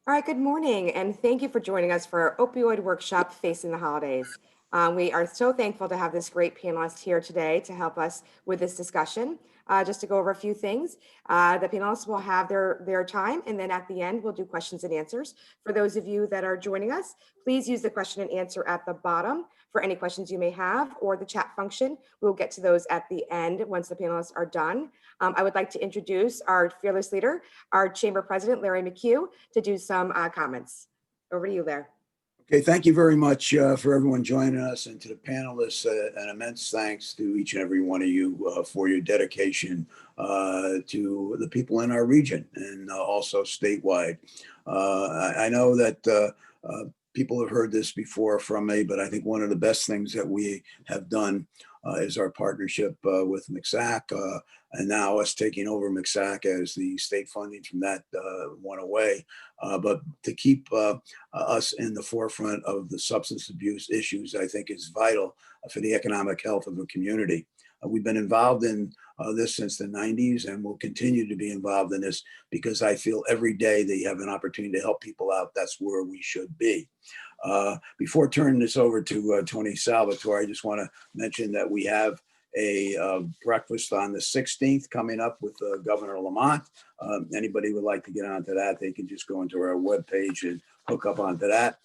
All right, good morning, and thank you for joining us for our opioid workshop facing the holidays. We are so thankful to have this great panelist here today to help us with this discussion. Just to go over a few things, the panelists will have their time, and then at the end, we'll do questions and answers. For those of you that are joining us, please use the question and answer at the bottom for any questions you may have, or the chat function. We'll get to those at the end once the panelists are done. I would like to introduce our fearless leader, our chamber president, Larry McHugh, to do some comments. Over to you, Larry. Okay, thank you very much for everyone joining us, and to the panelists, an immense thanks to each and every one of you for your dedication to the people in our region and also statewide. I know that people have heard this before from me, but I think one of the best things that we have done is our partnership with McHugh, and now us taking over McHugh as the state funding from that went away. But to keep us in the forefront of the substance abuse issues, I think is vital for the economic health of a community. We've been involved in this since the 90s, and will continue to be involved in this because I feel every day that you have an opportunity to help people out, that's where we should be. Before turning this over to Tony Salvatore, I just want to mention that we have a breakfast on the 16th coming up with Governor Lamont. Anybody would like to get onto that, they can just go into our webpage and hook up onto that.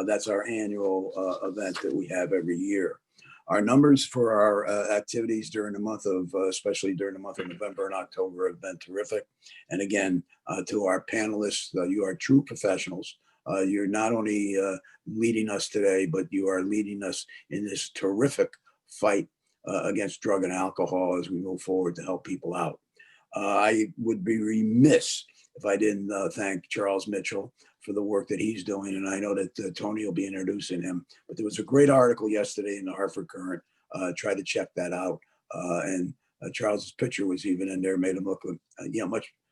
That's our annual event that we have every year. Our numbers for our activities during the month of, especially during the month of November and October, have been terrific. And again, to our panelists, you are true professionals. You're not only leading us today, but you are leading us in this terrific fight against drug and alcohol as we move forward to help people out. I would be remiss if I didn't thank Charles Mitchell for the work that he's doing. And I know that Tony will be introducing him, but there was a great article yesterday in the Hartford Courant. Try to check that out. And Charles's picture was even in there, made him look,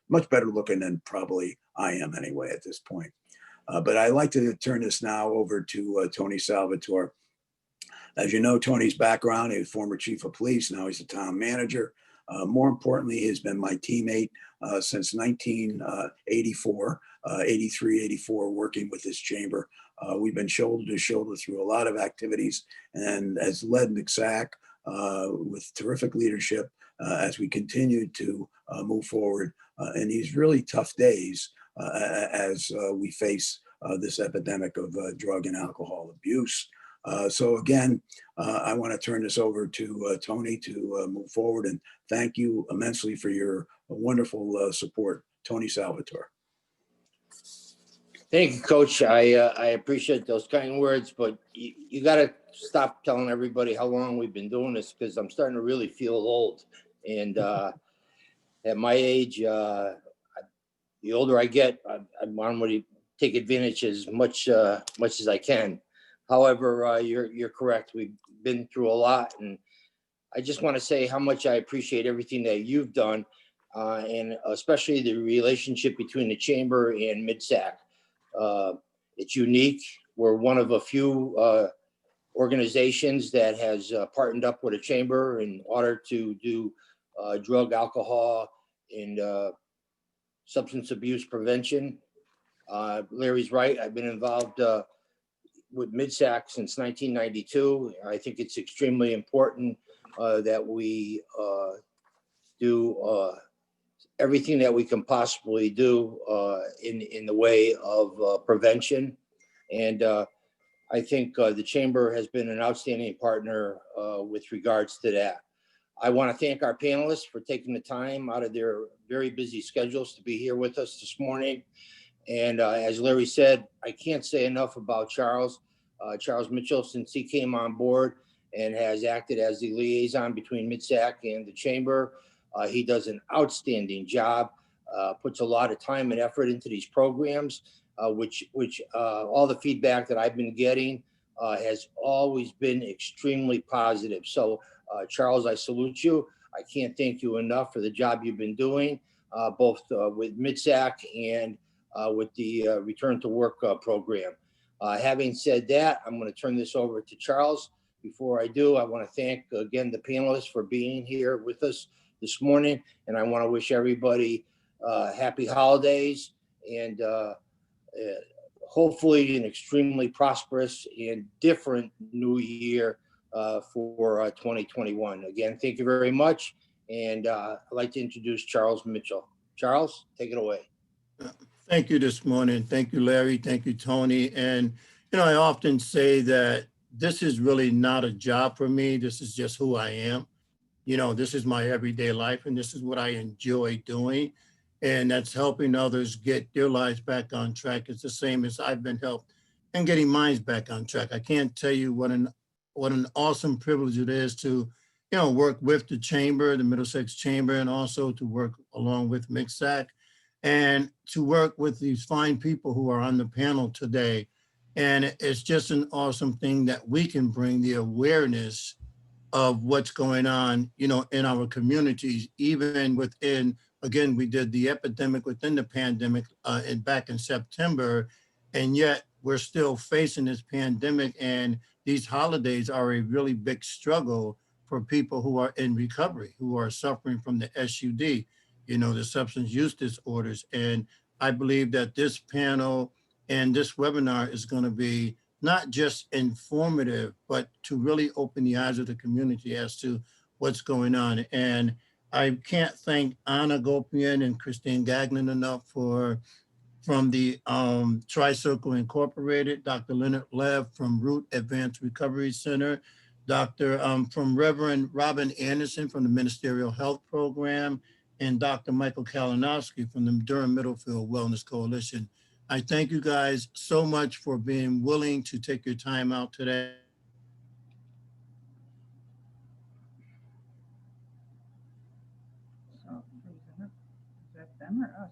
much better looking than probably I am anyway at this point. But I'd like to turn this now over to Tony Salvatore. As you know, Tony's background, he was former chief of police, now he's a town manager. More importantly, he's been my teammate since 1984, 83, 84, working with this chamber. We've been shoulder to shoulder through a lot of activities, and has led McHugh with terrific leadership as we continue to move forward in these really tough days as we face this epidemic of drug and alcohol abuse. So again, I want to turn this over to Tony to move forward, and thank you immensely for your wonderful support. Tony Salvatore. Thank you, Coach. I appreciate those kind words, but you got to stop telling everybody how long we've been doing this, because I'm starting to really feel old. And at my age, the older I get, I want to take advantage as much as I can. However, you're correct. We've been through a lot, and I just want to say how much I appreciate everything that you've done, and especially the relationship between the chamber and MidSAC. It's unique. We're one of a few organizations that has partnered up with a chamber in order to do drug, alcohol, and substance abuse prevention. Larry's right. I've been involved with MidSAC since 1992. I think it's extremely important that we do everything that we can possibly do in the way of prevention. And I think the chamber has been an outstanding partner with regards to that. I want to thank our panelists for taking the time out of their very busy schedules to be here with us this morning. And as Larry said, I can't say enough about Charles Mitchell since he came on board and has acted as the liaison between MidSAC and the chamber. He does an outstanding job, puts a lot of time and effort into these programs, which all the feedback that I've been getting has always been extremely positive. So Charles, I salute you. I can't thank you enough for the job you've been doing, both with MidSAC and with the Return to Work program. Having said that, I'm going to turn this over to Charles. Before I do, I want to thank again the panelists for being here with us this morning, and I want to wish everybody happy holidays and hopefully an extremely prosperous and different new year for 2021. Again, thank you very much. And I'd like to introduce Charles Mitchell. Charles, take it away. Thank you this morning. Thank you, Larry. Thank you, Tony. And, I often say that this is really not a job for me. This is just who I am. This is my everyday life, and this is what I enjoy doing. And that's helping others get their lives back on track. It's the same as I've been helped and getting mine back on track. I can't tell you what an awesome privilege it is to, work with the chamber, the Middlesex Chamber, and also to work along with MCSAC and to work with these fine people who are on the panel today. And it's just an awesome thing that we can bring the awareness of what's going on, in our communities, even within, again, we did the epidemic within the pandemic back in September, and yet we're still facing this pandemic, and these holidays are a really big struggle for people who are in recovery, who are suffering from the SUD, the substance use disorders. And I believe that this panel and this webinar is going to be not just informative, but to really open the eyes of the community as to what's going on. And I can't thank Anna Gopian and Christine Gagnon enough from the Tricircle Incorporated, Dr. Leonard Lev from Root Advanced Recovery Center, from Reverend Robyn Anderson from the Ministerial Health Program, and Dr. Michael Kalinowski from the Durham Middlefield Wellness Coalition. I thank you guys so much for being willing to take your time out today. So, is that them or us?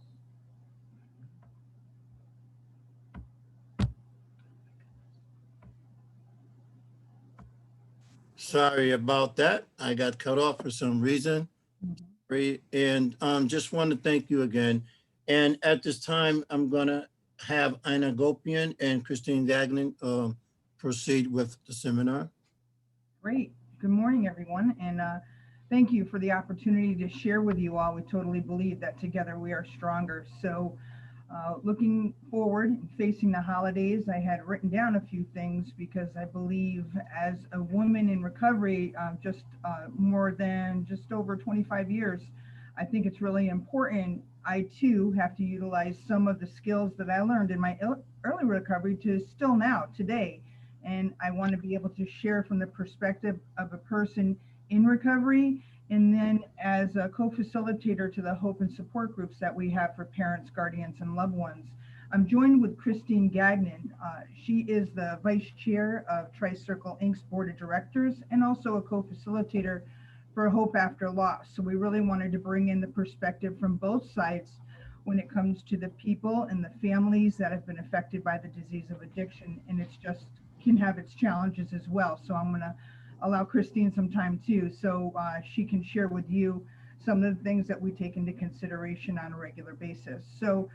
Sorry about that. I got cut off for some reason. And just want to thank you again. And at this time, I'm going to have Anna Gopian and Christine Gagnon proceed with the seminar. Great. Good morning, everyone. And thank you for the opportunity to share with you all. We totally believe that together we are stronger. So looking forward and facing the holidays, I had written down a few things because I believe as a woman in recovery, more than just over 25 years, I think it's really important. I too have to utilize some of the skills that I learned in my early recovery to still now, today. And I want to be able to share from the perspective of a person in recovery, and then as a co-facilitator to the hope and support groups that we have for parents, guardians, and loved ones. I'm joined with Christine Gagnon. She is the vice chair of Tricircle Inc.'s board of directors and also a co-facilitator for Hope After Loss. So we really wanted to bring in the perspective from both sides when it comes to the people and the families that have been affected by the disease of addiction. And it's just can have its challenges as well. So I'm going to allow Christine some time too, so she can share with you some of the things that we take into consideration on a regular basis. So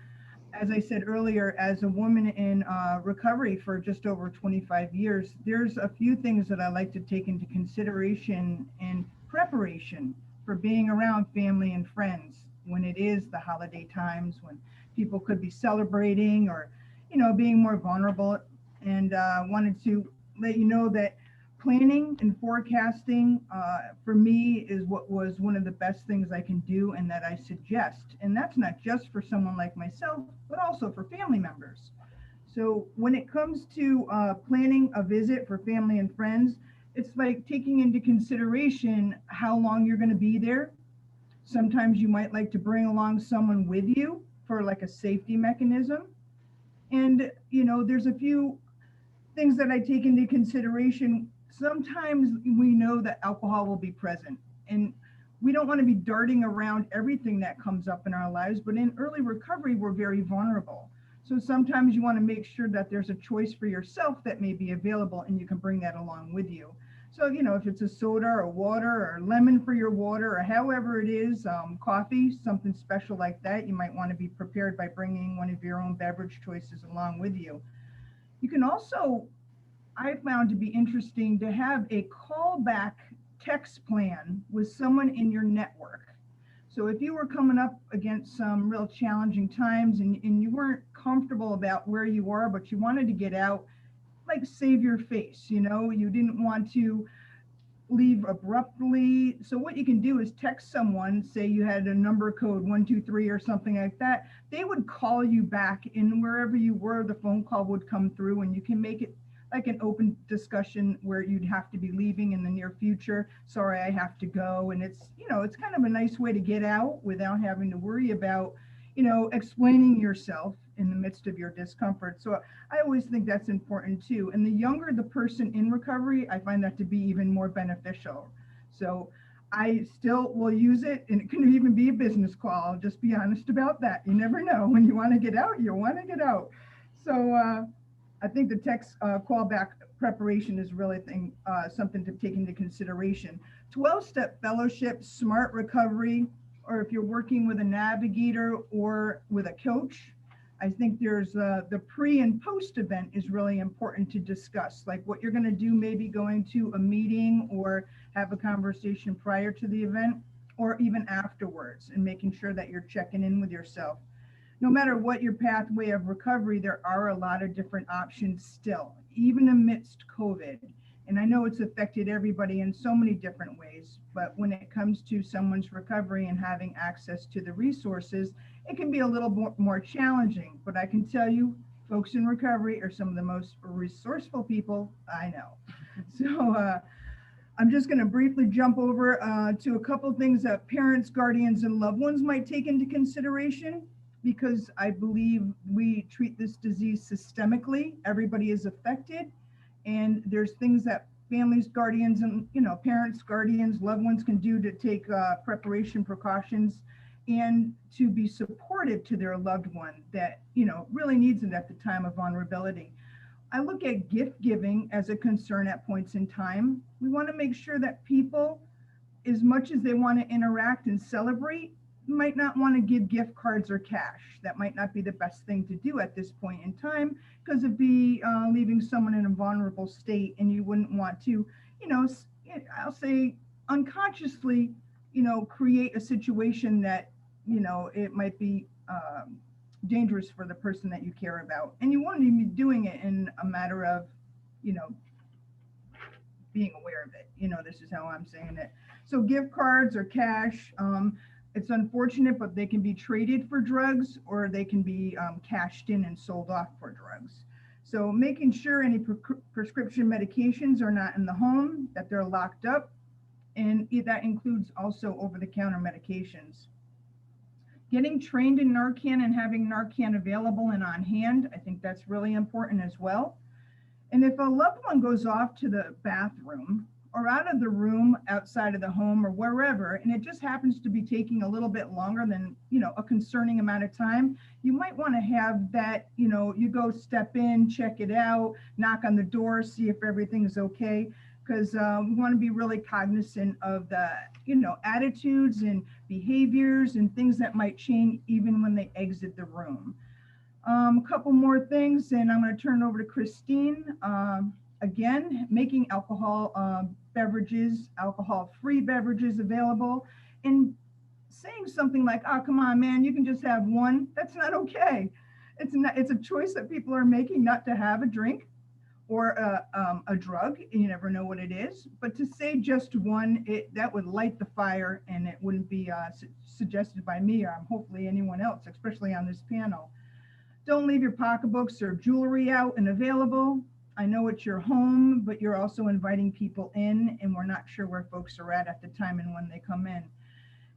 as I said earlier, as a woman in recovery for just over 25 years, there's a few things that I like to take into consideration in preparation for being around family and friends when it is the holiday times, when people could be celebrating or, being more vulnerable. And wanted to let you know that planning and forecasting for me is what was one of the best things I can do and that I suggest. And that's not just for someone like myself, but also for family members. So when it comes to planning a visit for family and friends, it's like taking into consideration how long you're going to be there. Sometimes you might like to bring along someone with you for like a safety mechanism. And, there's a few things that I take into consideration. Sometimes we know that alcohol will be present, and we don't want to be darting around everything that comes up in our lives, but in early recovery, we're very vulnerable. So sometimes you want to make sure that there's a choice for yourself that may be available and you can bring that along with you. So, if it's a soda or water or lemon for your water or however it is, coffee, something special like that, you might want to be prepared by bringing one of your own beverage choices along with you. You can also, I found to be interesting to have a callback text plan with someone in your network. So if you were coming up against some real challenging times and you weren't comfortable about where you are, but you wanted to get out, like save your face, you know, you didn't want to leave abruptly. So what you can do is text someone, say you had a number code 123 or something like that. They would call you back, and wherever you were, the phone call would come through, and you can make it like an open discussion where you'd have to be leaving in the near future. Sorry, I have to go. And it's, you know, it's kind of a nice way to get out without having to worry about, you know, explaining yourself in the midst of your discomfort. So I always think that's important too. And the younger the person in recovery, I find that to be even more beneficial. So I still will use it, and it can even be a business call. I'll just be honest about that. You never know. When you want to get out, you want to get out. So I think the text callback preparation is really something to take into consideration. 12-step fellowship, smart recovery, or if you're working with a navigator or with a coach, I think there's the pre and post event is really important to discuss, like what you're going to do, maybe going to a meeting or have a conversation prior to the event or even afterwards, and making sure that you're checking in with yourself. No matter what your pathway of recovery, there are a lot of different options still, even amidst COVID. And I know it's affected everybody in so many different ways, but when it comes to someone's recovery and having access to the resources, it can be a little more challenging. But I can tell you, folks in recovery are some of the most resourceful people I know. So I'm just going to briefly jump over to a couple of things that parents, guardians, and loved ones might take into consideration, because I believe we treat this disease systemically. Everybody is affected, and there's things that families, guardians, and parents, guardians, loved ones can do to take preparation precautions and to be supportive to their loved one that really needs it at the time of vulnerability. I look at gift giving as a concern at points in time. We want to make sure that people, as much as they want to interact and celebrate, might not want to give gift cards or cash. That might not be the best thing to do at this point in time, because it'd be leaving someone in a vulnerable state, and you wouldn't want to, I'll say unconsciously, create a situation that, it might be dangerous for the person that you care about. And you wouldn't even be doing it in a matter of, being aware of it. This is how I'm saying it. So gift cards or cash, it's unfortunate, but they can be traded for drugs, or they can be cashed in and sold off for drugs. So making sure any prescription medications are not in the home, that they're locked up, and that includes also over-the-counter medications. Getting trained in Narcan and having Narcan available and on hand, I think that's really important as well. And if a loved one goes off to the bathroom or out of the room outside of the home or wherever, and it just happens to be taking a little bit longer than, a concerning amount of time, you might want to have that, you go step in, check it out, knock on the door, see if everything's okay, because we want to be really cognizant of the, attitudes and behaviors and things that might change even when they exit the room. A couple more things, and I'm going to turn it over to Christine. Again, making alcohol beverages, alcohol-free beverages available, and saying something like, "Oh, come on, man, you can just have one." That's not okay. It's a choice that people are making not to have a drink or a drug. You never know what it is. But to say just one, that would light the fire, and it wouldn't be suggested by me or hopefully anyone else, especially on this panel. Don't leave your pocketbooks or jewelry out and available. I know it's your home, but you're also inviting people in, and we're not sure where folks are at the time and when they come in.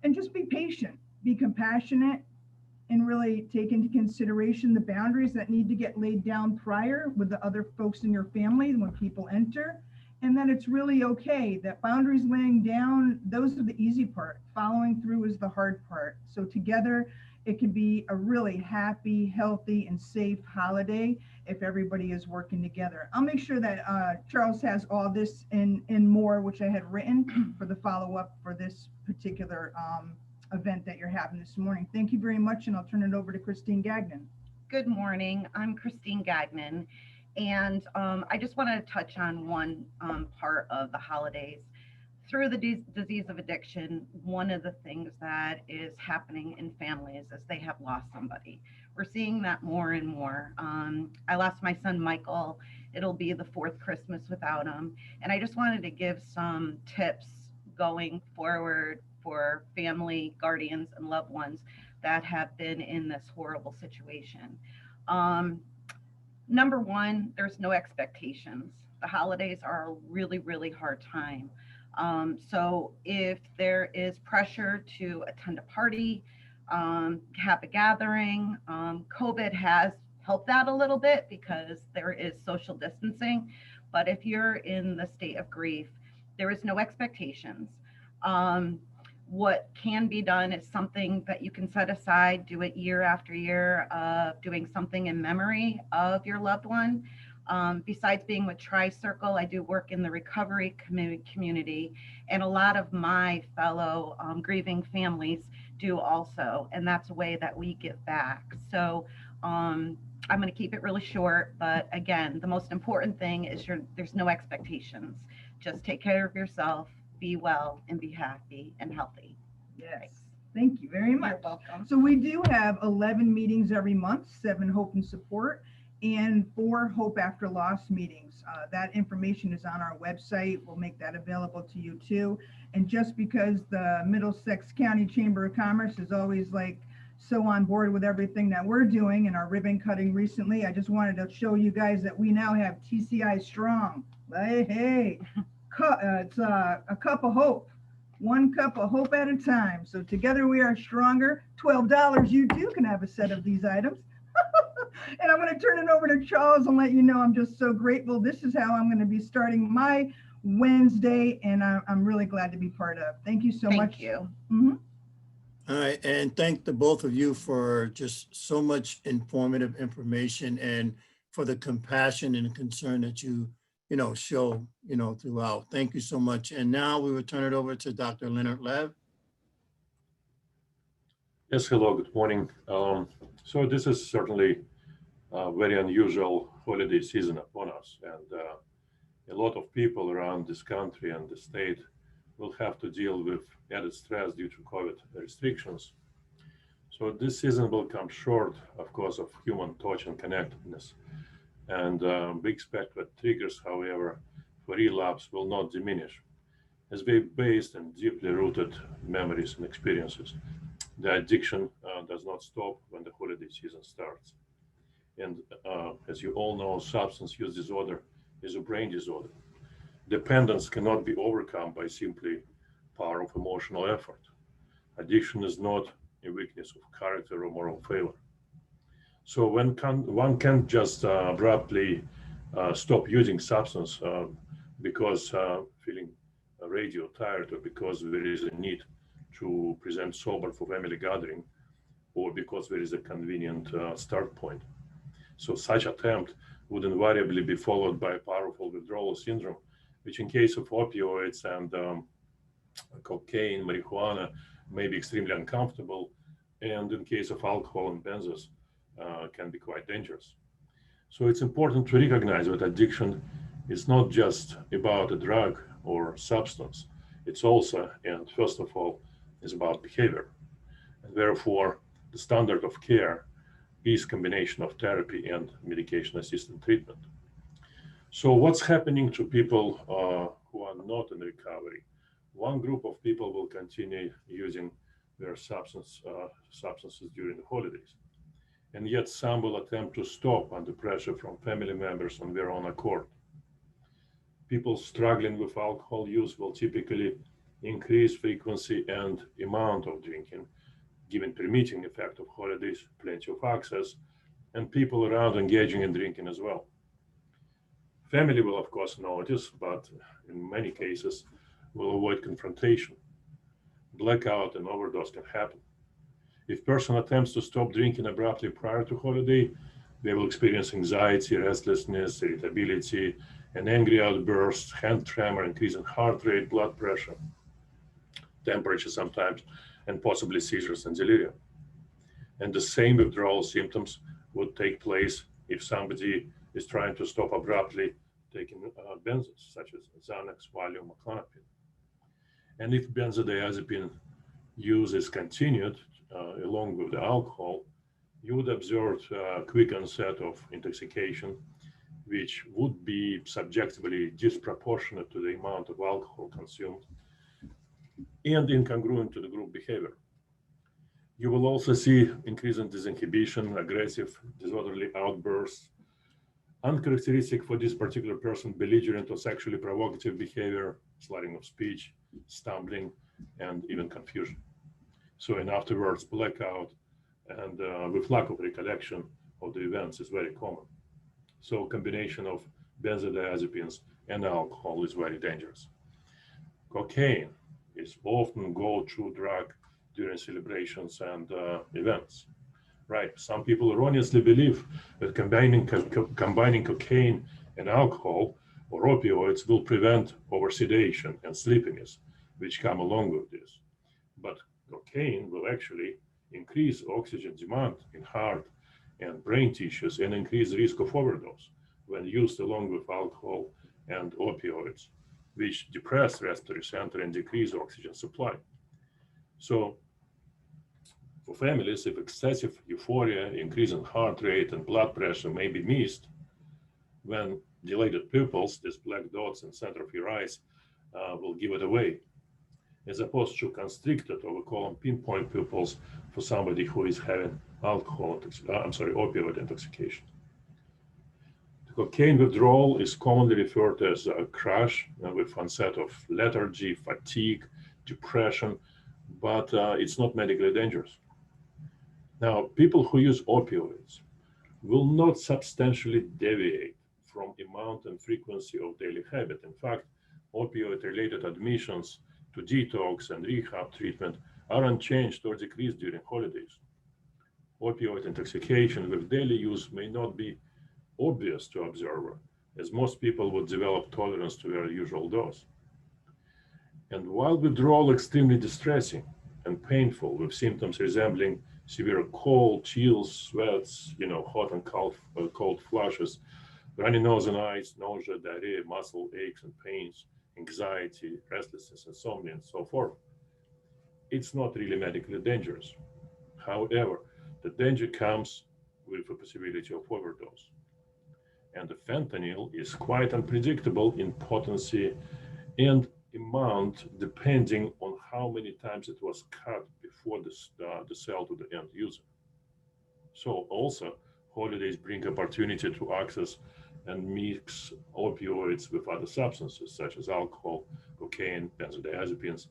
And just be patient, be compassionate, and really take into consideration the boundaries that need to get laid down prior with the other folks in your family when people enter, and that it's really okay that boundaries laying down, those are the easy part. Following through is the hard part. So together, it can be a really happy, healthy, and safe holiday if everybody is working together. I'll make sure that Charles has all this and more, which I had written for the follow-up for this particular event that you're having this morning. Thank you very much, and I'll turn it over to Christine Gagnon. Good morning. I'm Christine Gagnon, and I just want to touch on one part of the holidays. through the disease of addiction, one of the things that is happening in families is they have lost somebody. We're seeing that more and more. I lost my son, Michael. It'll be the fourth Christmas without him. And I just wanted to give some tips going forward for family, guardians, and loved ones that have been in this horrible situation. Number one, there's no expectations. The holidays are a really, really hard time. So if there is pressure to attend a party, have a gathering, COVID has helped that a little bit because there is social distancing. But if you're in the state of grief, there is no expectations. What can be done is something that you can set aside, do it year after year, doing something in memory of your loved one. Besides being with Tricircle, I do work in the recovery community, and a lot of my fellow grieving families do also, and that's a way that we give back. So I'm going to keep it really short, but again, the most important thing is there's no expectations. Just take care of yourself, be well, and be happy and healthy. Yes. Thank you very much. You're welcome. So we do have 11 meetings every month, 7 Hope and Support, and 4 Hope After Loss meetings. That information is on our website. We'll make that available to you too. And just because the Middlesex County Chamber of Commerce is always like so on board with everything that we're doing and our ribbon cutting recently, I just wanted to show you guys that we now have TCI Strong. Hey, it's a cup of hope. 1 cup of hope at a time. So together we are stronger. $12, you too can have a set of these items. And I'm going to turn it over to Charles and let you know I'm just so grateful. This is how I'm going to be starting my Wednesday, and I'm really glad to be part of. Thank you so much. Thank you. Mm-hmm. All right, and thank the both of you for just so much informative information and for the compassion and concern that you show, throughout. Thank you so much. And now we will turn it over to Dr. Leonard Lev. Yes, hello, good morning. So this is certainly a very unusual holiday season upon us, and a lot of people around this country and the state will have to deal with added stress due to COVID restrictions. So this season will come short, of course, of human touch and connectedness. And we expect that triggers, however, for relapse will not diminish, as they based and deeply rooted memories and experiences. The addiction does not stop when the holiday season starts. And as you all know, substance use disorder is a brain disorder. Dependence cannot be overcome by simply power of emotional effort. Addiction is not a weakness of character or moral failure. So one can't just abruptly stop using substance because feeling radio tired, or because there is a need to present sober for family gathering, or because there is a convenient start point. So such attempt would invariably be followed by powerful withdrawal syndrome, which in case of opioids and cocaine, marijuana, may be extremely uncomfortable, and in case of alcohol and benzos, can be quite dangerous. So it's important to recognize that addiction is not just about a drug or substance. It's also, and first of all, is about behavior. And therefore, the standard of care is combination of therapy and medication-assisted treatment. So what's happening to people who are not in recovery? One group of people will continue using their substances during the holidays. And yet some will attempt to stop under pressure from family members on their own accord. People struggling with alcohol use will typically increase frequency and amount of drinking, given permitting effect of holidays, plenty of access, and people around engaging in drinking as well. Family will of course notice, but in many cases will avoid confrontation. Blackout and overdose can happen. If person attempts to stop drinking abruptly prior to holiday, they will experience anxiety, restlessness, irritability, an angry outburst, hand tremor, increase in heart rate, blood pressure, temperature sometimes, and possibly seizures and delirium. And the same withdrawal symptoms would take place if somebody is trying to stop abruptly taking benzos, such as Xanax, Valium, or Klonopin. And if benzodiazepine use is continued along with the alcohol, you would observe a quick onset of intoxication, which would be subjectively disproportionate to the amount of alcohol consumed and incongruent to the group behavior. You will also see increase in disinhibition, aggressive, disorderly outbursts, uncharacteristic for this particular person, belligerent or sexually provocative behavior, slurring of speech, stumbling, and even confusion. So, and afterwards, blackout and with lack of recollection of the events is very common. So, combination of benzodiazepines and alcohol is very dangerous. Cocaine is often go-to drug during celebrations and events. Right. Some people erroneously believe that combining cocaine and alcohol or opioids will prevent oversedation and sleepiness, which come along with this. But cocaine will actually increase oxygen demand in heart and brain tissues and increase risk of overdose when used along with alcohol and opioids, which depress respiratory center and decrease oxygen supply. So for families, if excessive euphoria, increase in heart rate and blood pressure may be missed, when dilated pupils, these black dots in center of your eyes, will give it away, as opposed to constricted, or we call them pinpoint pupils, for somebody who is having opioid intoxication. The cocaine withdrawal is commonly referred to as a crash with onset of lethargy, fatigue, depression, but it's not medically dangerous. Now, people who use opioids will not substantially deviate from amount and frequency of daily habit. In fact, opioid-related admissions to detox and rehab treatment are unchanged or decreased during holidays. Opioid intoxication with daily use may not be obvious to observer, as most people would develop tolerance to their usual dose. And while withdrawal extremely distressing and painful, with symptoms resembling severe cold, chills, sweats, hot and cold flushes, runny nose and eyes, nausea, diarrhea, muscle aches and pains, anxiety, restlessness, insomnia, and so forth, it's not really medically dangerous. However, the danger comes with the possibility of overdose. And the fentanyl is quite unpredictable in potency and amount depending on how many times it was cut before the sale to the end user. So also, holidays bring opportunity to access and mix opioids with other substances such as alcohol, cocaine, benzodiazepines,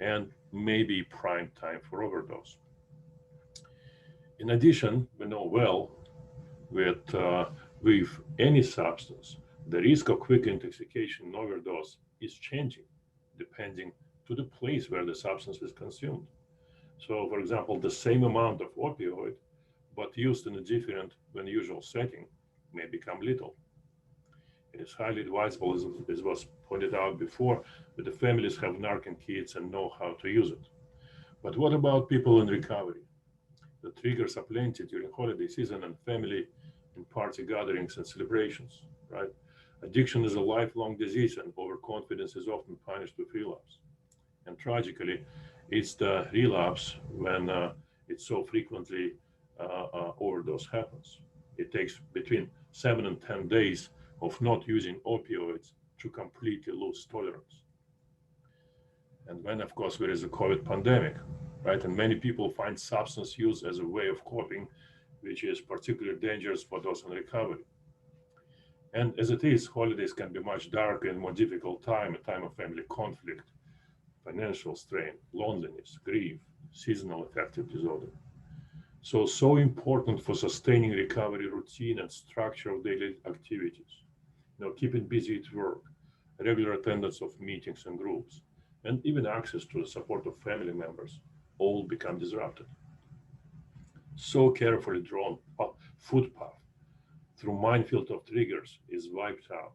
and maybe prime time for overdose. In addition, we know well that with any substance, the risk of quick intoxication and overdose is changing depending to the place where the substance is consumed. So, for example, the same amount of opioid, but used in a different than usual setting, may become lethal. It is highly advisable, as was pointed out before, that the families have Narcan kits and know how to use it. But what about people in recovery? The triggers are plenty during holiday season and family and party gatherings and celebrations, right? Addiction is a lifelong disease, and overconfidence is often punished with relapse. And tragically, it's the relapse when it so frequently overdose happens. It takes between 7 and 10 days of not using opioids to completely lose tolerance. And when, of course, there is a COVID pandemic, right? And many people find substance use as a way of coping, which is particularly dangerous for those in recovery. And as it is, holidays can be much darker and more difficult time, a time of family conflict, financial strain, loneliness, grief, seasonal affective disorder. So important for sustaining recovery routine and structure of daily activities. Keeping busy at work, regular attendance of meetings and groups, and even access to the support of family members all become disrupted. So carefully drawn footpath through minefield of triggers is wiped out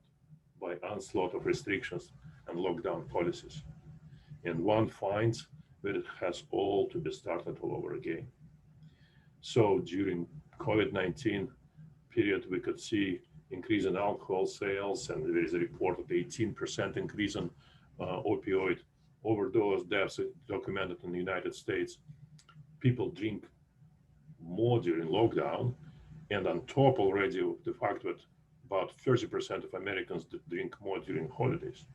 by onslaught of restrictions and lockdown policies. And one finds that it has all to be started all over again. So during COVID-19 period, we could see increase in alcohol sales, and there is a reported 18% increase in opioid overdose deaths documented in the United States. People drink more during lockdown, and on top already of the fact that about 30% of Americans drink more during holidays.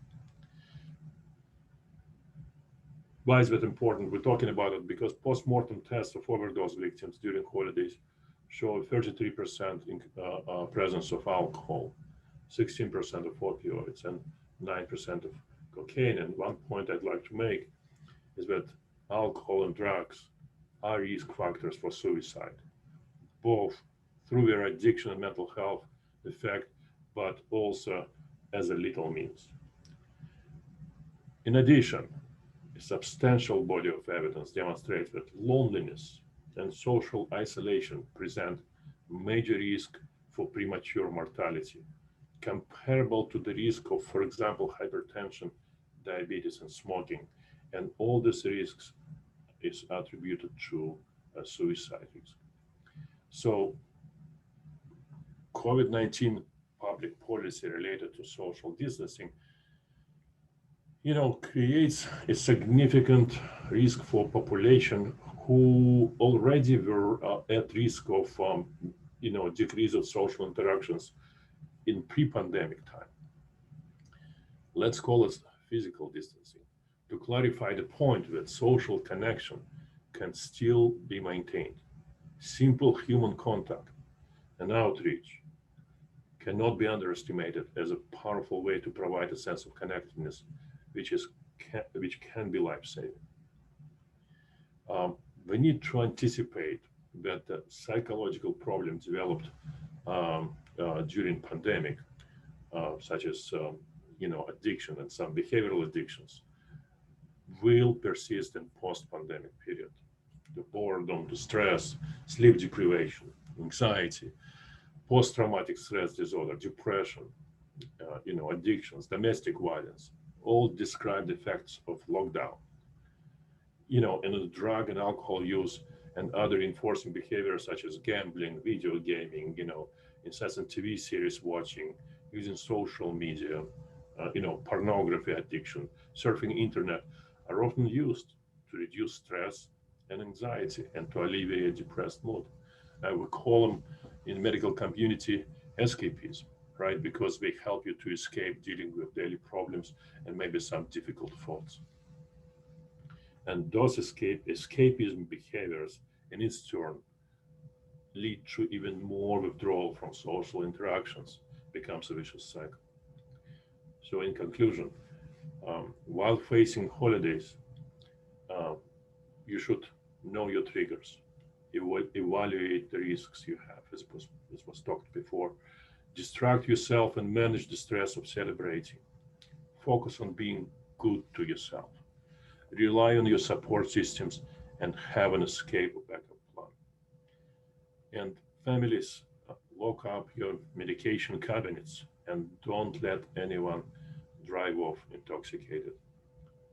Why is that important? We're talking about it because post-mortem tests of overdose victims during holidays show a 33% presence of alcohol, 16% of opioids, and 9% of cocaine. And one point I'd like to make is that alcohol and drugs are risk factors for suicide, both through their addiction and mental health effect, but also as a lethal means. In addition, a substantial body of evidence demonstrates that loneliness and social isolation present major risk for premature mortality, comparable to the risk of, for example, hypertension, diabetes, and smoking. And all these risks is attributed to suicide risk. So COVID-19 public policy related to social distancing, creates a significant risk for population who already were at risk of, decrease of social interactions in pre-pandemic time. Let's call it physical distancing to clarify the point that social connection can still be maintained. Simple human contact and outreach cannot be underestimated as a powerful way to provide a sense of connectedness, which can be life-saving. We need to anticipate that the psychological problems developed during pandemic, such as addiction and some behavioral addictions, will persist in post-pandemic period. The boredom, the stress, sleep deprivation, anxiety, post-traumatic stress disorder, depression, addictions, domestic violence, all describe the effects of lockdown. And the drug and alcohol use and other enforcing behaviors such as gambling, video gaming, incessant TV series watching, using social media, pornography addiction, surfing internet are often used to reduce stress and anxiety and to alleviate depressed mood. I would call them in the medical community escapism, right? Because they help you to escape dealing with daily problems and maybe some difficult thoughts. And those escapism behaviors in its turn lead to even more withdrawal from social interactions, becomes a vicious cycle. So in conclusion, while facing holidays, you should know your triggers, evaluate the risks you have, as was talked before, distract yourself and manage the stress of celebrating. Focus on being good to yourself. Rely on your support systems and have an escape or backup plan. And families, lock up your medication cabinets and don't let anyone drive off intoxicated.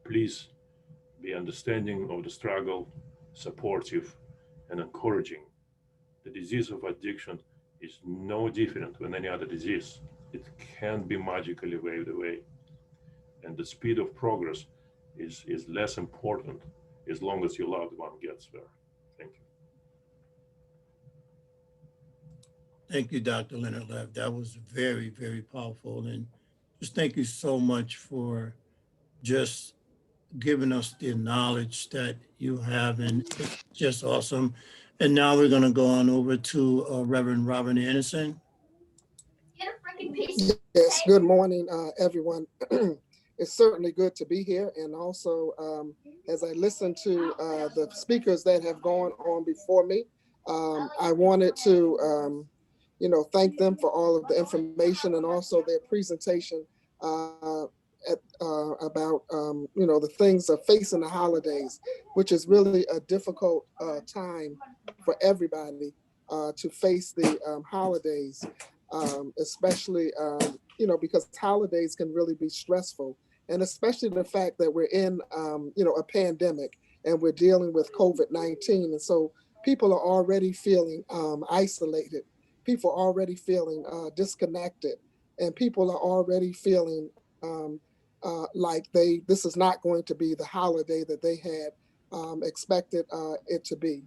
Please be understanding of the struggle, supportive, and encouraging. The disease of addiction is no different than any other disease. It can't be magically waved away. And the speed of progress is less important as long as your loved one gets there. Thank you. Thank you, Dr. Leonard Lev. That was very, very powerful. And just thank you so much for just giving us the knowledge that you have, and it's just awesome. And now we're going to go on over to Reverend Robyn Anderson. Yes, good morning, everyone. It's certainly good to be here. And also, as I listen to the speakers that have gone on before me, I wanted to, thank them for all of the information and also their presentation about, the things of facing the holidays, which is really a difficult time for everybody to face the holidays, especially, because holidays can really be stressful. And especially the fact that we're in, a pandemic and we're dealing with COVID-19. And so people are already feeling isolated. People are already feeling disconnected. And people are already feeling, like this is not going to be the holiday that they had expected it to be.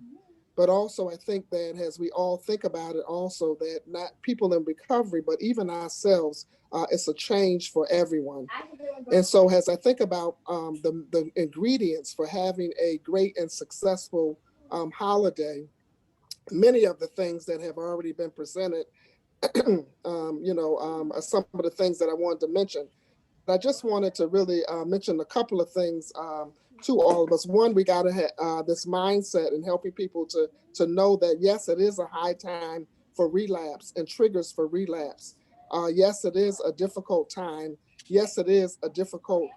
But also, I think that as we all think about it, also that not people in recovery, but even ourselves, it's a change for everyone. And so, as I think about the ingredients for having a great and successful holiday, many of the things that have already been presented, are some of the things that I wanted to mention. I just wanted to really mention a couple of things to all of us. One, we got to have this mindset and helping people to know that, yes, it is a high time for relapse and triggers for relapse. Yes, it is a difficult time. Yes, it is a difficult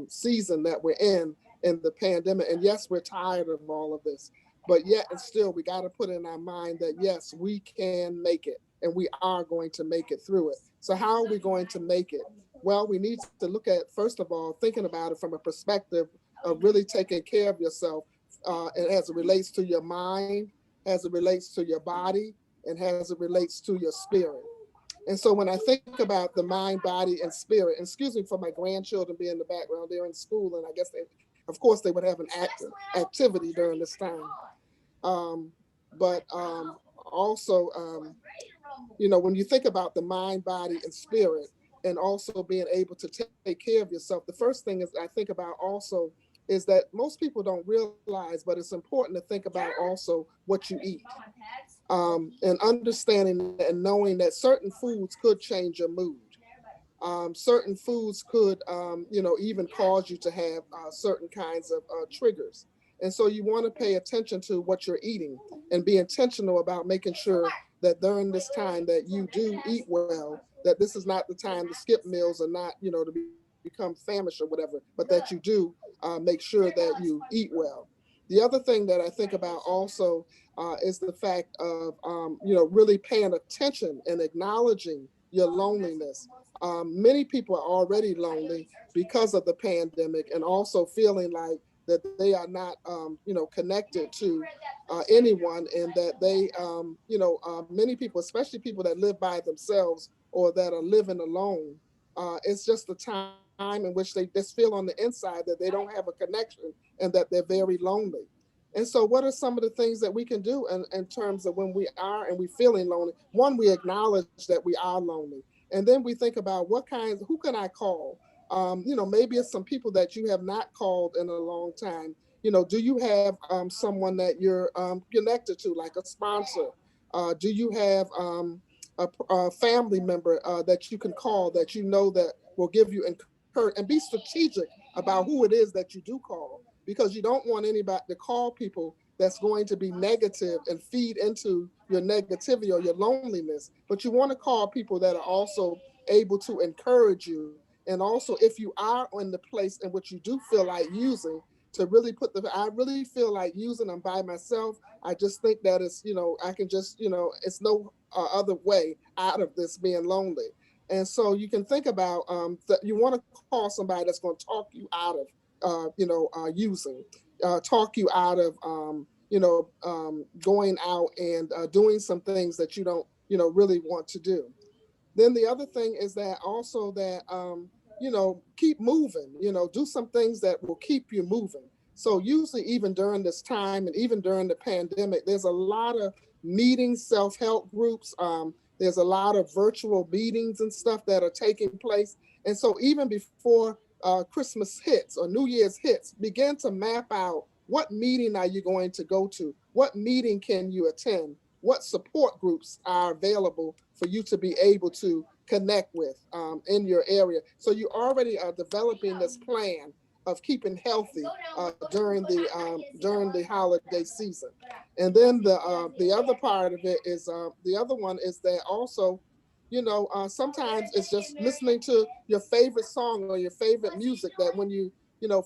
season that we're in the pandemic. And yes, we're tired of all of this. But yet and still, we got to put in our mind that, yes, we can make it and we are going to make it through it. So how are we going to make it? Well, we need to look at, first of all, thinking about it from a perspective of really taking care of yourself and as it relates to your mind, as it relates to your body, and as it relates to your spirit. And so when I think about the mind, body, and spirit, and excuse me for my grandchildren being in the background, they're in school, and I guess of course, they would have an activity during this time. But also, when you think about the mind, body, and spirit, and also being able to take care of yourself, the first thing is I think about also is that most people don't realize, but it's important to think about also what you eat. And understanding and knowing that certain foods could change your mood. Certain foods could, even cause you to have certain kinds of triggers. And so you want to pay attention to what you're eating and be intentional about making sure that during this time that you do eat well, that this is not the time to skip meals or not, to become famished or whatever, but that you do make sure that you eat well. The other thing that I think about also is the fact of, really paying attention and acknowledging your loneliness. Many people are already lonely because of the pandemic and also feeling like that they are not, connected to anyone, and that they, many people, especially people that live by themselves or that are living alone, it's just a time in which they just feel on the inside that they don't have a connection and that they're very lonely. And so what are some of the things that we can do in terms of when we are and we feeling lonely? One, we acknowledge that we are lonely. And then we think about who can I call? Maybe it's some people that you have not called in a long time. Do you have someone that you're connected to, like a sponsor? Do you have a family member that you can call that that will give you encouragement, and be strategic about who it is that you do call, because you don't want anybody to call people that's going to be negative and feed into your negativity or your loneliness. But you want to call people that are also able to encourage you. And also, if you are in the place in which you do feel like using, to really I really feel like using them by myself. I just think that it's, I can just, it's no other way out of this being lonely. And so you can think about that you want to call somebody that's going to talk you out of, using, talk you out of, going out and doing some things that you don't, really want to do. Then the other thing is that also that, keep moving, do some things that will keep you moving. So usually even during this time and even during the pandemic, there's a lot of meetings, self-help groups. There's a lot of virtual meetings and stuff that are taking place. And so even before Christmas hits or New Year's hits, begin to map out what meeting are you going to go to? What meeting can you attend? What support groups are available for you to be able to connect with in your area? So you already are developing this plan of keeping healthy during the holiday season. And then the other part of it is the other one is that also, sometimes it's just listening to your favorite song or your favorite music that when you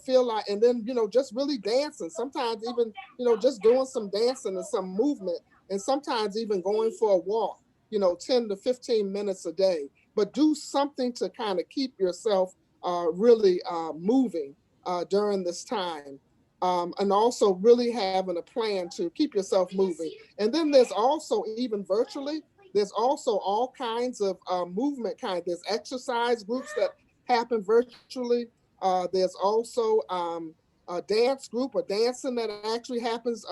feel like, and then, just really dancing, sometimes even, just doing some dancing and some movement, and sometimes even going for a walk, 10 to 15 minutes a day, but do something to kind of keep yourself really moving during this time. And also really having a plan to keep yourself moving. And then there's also, even virtually, there's also all kinds of movement there's exercise groups that happen virtually. There's also a dance group or dancing that actually happens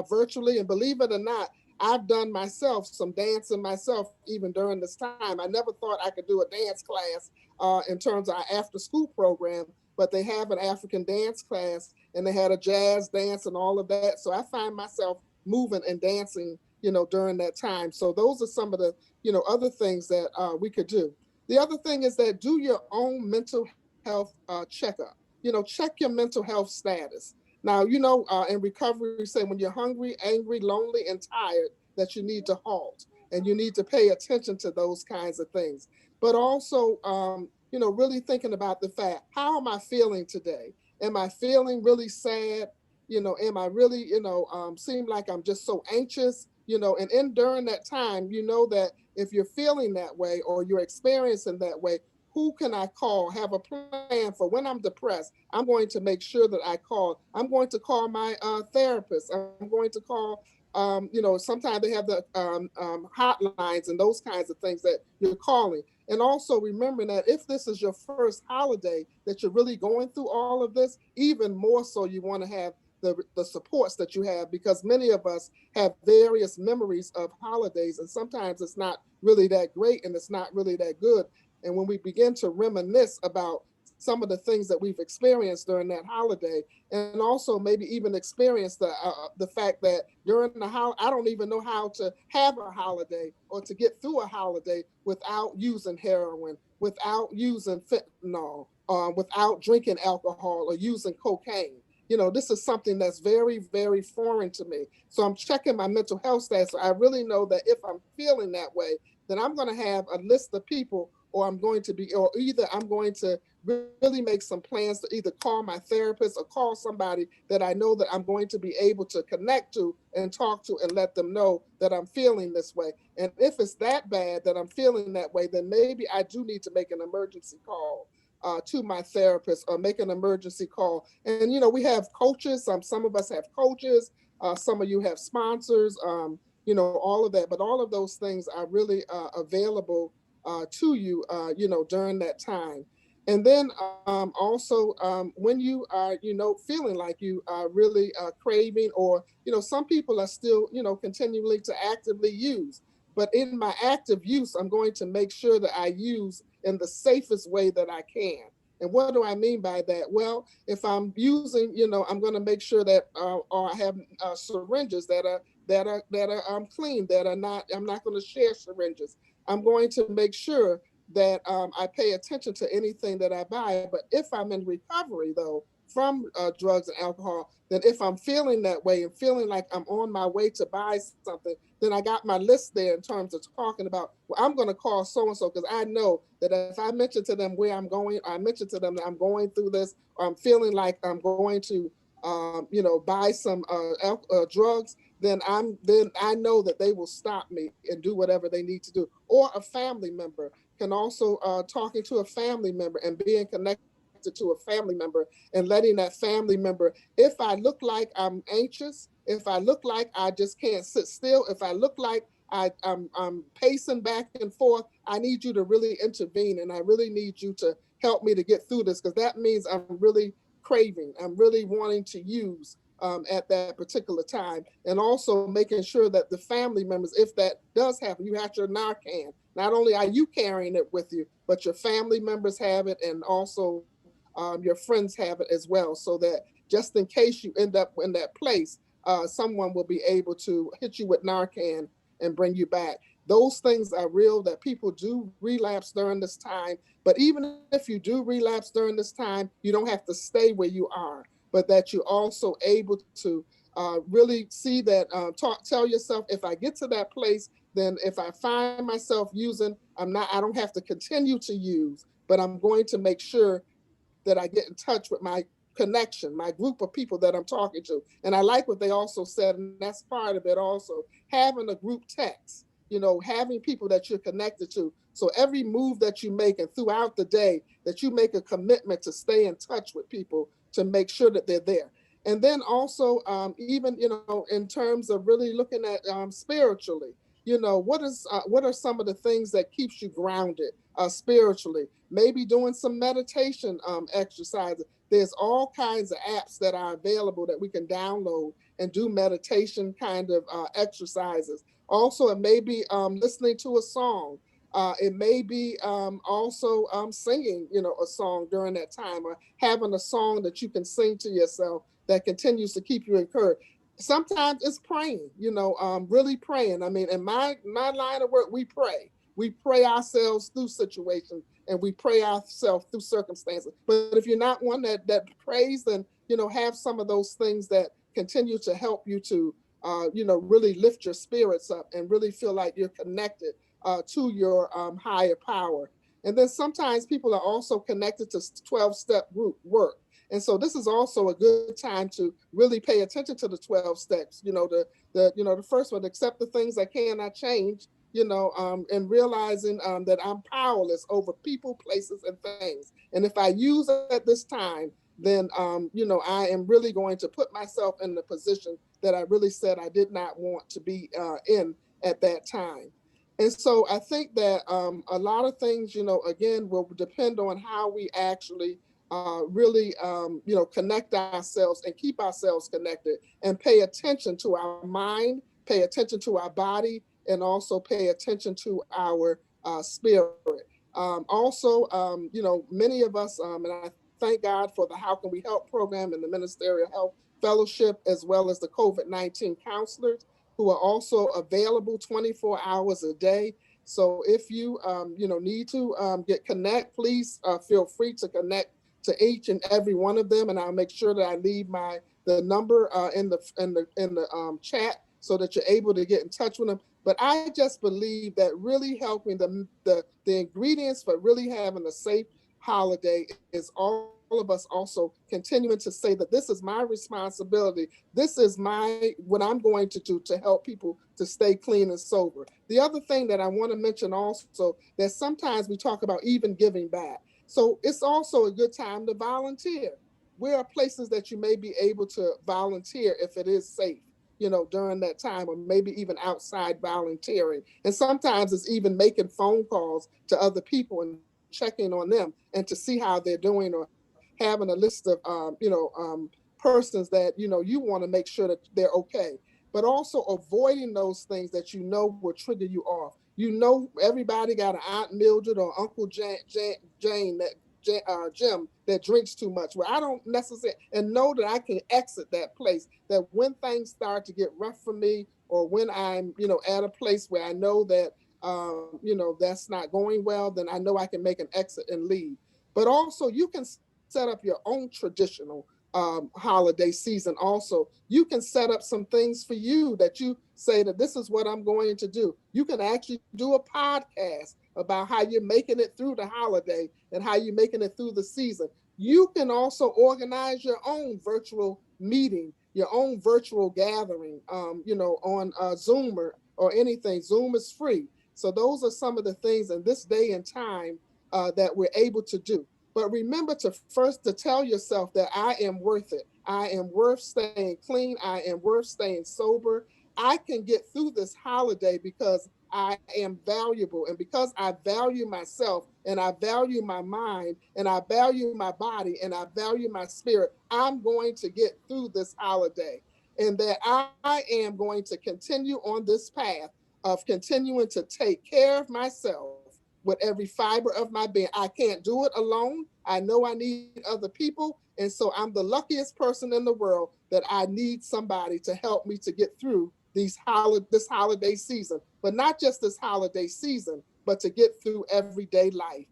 virtually. And believe it or not, I've done myself some dancing myself even during this time. I never thought I could do a dance class in terms of our after school program, but they have an African dance class and they had a jazz dance and all of that. So I find myself moving and dancing, during that time. So those are some of the, other things that we could do. The other thing is that do your own mental health checkup. Check your mental health status. Now, in recovery, we say when you're hungry, angry, lonely, and tired, that you need to halt and you need to pay attention to those kinds of things. But also, really thinking about the fact, how am I feeling today? Am I feeling really sad? Am I really, seem like I'm just so anxious? And during that time, that if you're feeling that way or you're experiencing that way, who can I call? Have a plan for when I'm depressed. I'm going to make sure that I call. I'm going to call my therapist. I'm going to call, sometimes they have the hotlines and those kinds of things that you're calling. And also remembering that if this is your first holiday that you're really going through all of this, even more so you want to have the supports that you have, because many of us have various memories of holidays and sometimes it's not really that great and it's not really that good. And when we begin to reminisce about some of the things that we've experienced during that holiday, and also maybe even experience the fact that during the I don't even know how to have a holiday or to get through a holiday without using heroin, without using fentanyl, without drinking alcohol or using cocaine. This is something that's very, very foreign to me. So I'm checking my mental health status. So I really know that if I'm feeling that way, then I'm going to have a list of people, or either I'm going to really make some plans to either call my therapist or call somebody that I know that I'm going to be able to connect to and talk to and let them know that I'm feeling this way. And if it's that bad that I'm feeling that way, then maybe I do need to make an emergency call to my therapist or make an emergency call. And, we have coaches. Some of us have coaches. Some of you have sponsors, all of that. But all of those things are really available to you, during that time. And then also when you are, feeling like you are really craving, or, some people are still, continually to actively use. But in my active use, I'm going to make sure that I use in the safest way that I can. And what do I mean by that? Well, if I'm using, I'm going to make sure that or I have syringes that are clean, that are not. I'm not going to share syringes. I'm going to make sure that I pay attention to anything that I buy. But if I'm in recovery, though, from drugs and alcohol, then if I'm feeling that way and feeling like I'm on my way to buy something, then I got my list there in terms of talking about, well, I'm going to call so-and-so because I know that if I mention to them where I'm going, I mention to them that I'm going through this, or I'm feeling like I'm going to, buy some drugs, then I know that they will stop me and do whatever they need to do. Or a family member can also talking to a family member and being connected to a family member and letting that family member, if I look like I'm anxious, if I look like I just can't sit still, if I look like I'm pacing back and forth, I need you to really intervene and I really need you to help me to get through this, because that means I'm really craving, I'm really wanting to use at that particular time. And also making sure that the family members, if that does happen, you have your Narcan. Not only are you carrying it with you, but your family members have it, and also your friends have it as well, so that just in case you end up in that place, someone will be able to hit you with Narcan and bring you back. Those things are real, that people do relapse during this time. But even if you do relapse during this time, you don't have to stay where you are, but that you're also able to really see that, tell yourself, if I get to that place, then if I find myself using, I don't have to continue to use, but I'm going to make sure that I get in touch with my connection, my group of people that I'm talking to. And I like what they also said, and that's part of it also, having a group text, having people that you're connected to. So every move that you make and throughout the day, that you make a commitment to stay in touch with people to make sure that they're there. And then also, even, in terms of really looking at spiritually, what are some of the things that keeps you grounded spiritually? Maybe doing some meditation exercises. There's all kinds of apps that are available that we can download and do meditation kind of exercises. Also, it may be listening to a song. It may be also singing, a song during that time, or having a song that you can sing to yourself that continues to keep you encouraged. Sometimes it's praying, really praying. I mean, in my line of work, we pray. We pray ourselves through situations, and we pray ourselves through circumstances. But if you're not one that prays, then, have some of those things that continue to help you to, really lift your spirits up and really feel like you're connected to your higher power. And then sometimes people are also connected to 12-step group work. And so this is also a good time to really pay attention to the 12 steps. The first one, accept the things I cannot change, and realizing that I'm powerless over people, places, and things. And if I use it at this time, then, I am really going to put myself in the position that I really said I did not want to be in at that time. And so I think that a lot of things, again, will depend on how we actually really, connect ourselves and keep ourselves connected and pay attention to our mind, pay attention to our body, and also pay attention to our spirit. Also, many of us, and I thank God for the How Can We Help program and the Ministerial Health Fellowship, as well as the COVID-19 counselors who are also available 24 hours a day. So if you, need to connect, please feel free to connect to each and every one of them, and I'll make sure that I leave the number in the chat so that you're able to get in touch with them. But I just believe that really helping the ingredients for really having a safe holiday is all of us also continuing to say that this is my responsibility. This is what I'm going to do to help people to stay clean and sober. The other thing that I want to mention also, that sometimes we talk about even giving back. So it's also a good time to volunteer. Where are places that you may be able to volunteer if it is safe, during that time, or maybe even outside volunteering. And sometimes it's even making phone calls to other people and checking on them and to see how they're doing, or having a list of, persons that, you want to make sure that they're okay. But also avoiding those things that will trigger you off. Everybody got an Aunt Mildred or Uncle Jane Jim that drinks too much. Well, I don't necessarily, and know that I can exit that place, that when things start to get rough for me, or when I'm, at a place where I know that, that's not going well, then I know I can make an exit and leave. But also you can set up your own traditional holiday season. Also, you can set up some things for you that you say that this is what I'm going to do. You can actually do a podcast about how you're making it through the holiday and how you're making it through the season. You can also organize your own virtual meeting, your own virtual gathering, on Zoom or anything. Zoom is free. So those are some of the things in this day and time that we're able to do. But remember to first to tell yourself that I am worth it. I am worth staying clean. I am worth staying sober. I can get through this holiday because I am valuable, and because I value myself, and I value my mind, and I value my body, and I value my spirit. I'm going to get through this holiday, and that I am going to continue on this path of continuing to take care of myself with every fiber of my being. I can't do it alone. I know I need other people. And so I'm the luckiest person in the world that I need somebody to help me to get through this holiday season, but not just this holiday season, but to get through everyday life.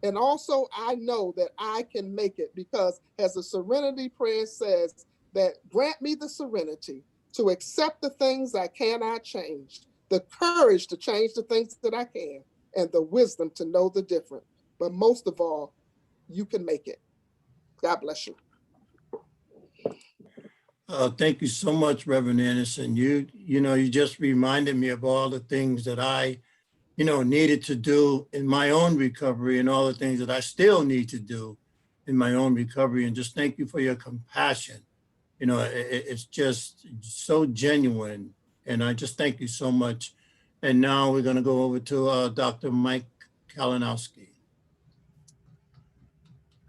And also, I know that I can make it, because as the serenity prayer says, that grant me the serenity to accept the things I cannot change, the courage to change the things that I can, and the wisdom to know the difference. But most of all, you can make it. God bless you. Thank you so much, Reverend Anderson. You just reminded me of all the things that I, needed to do in my own recovery, and all the things that I still need to do in my own recovery. And just thank you for your compassion. It's just so genuine. And I just thank you so much. And now we're going to go over to Dr. Mike Kalinowski.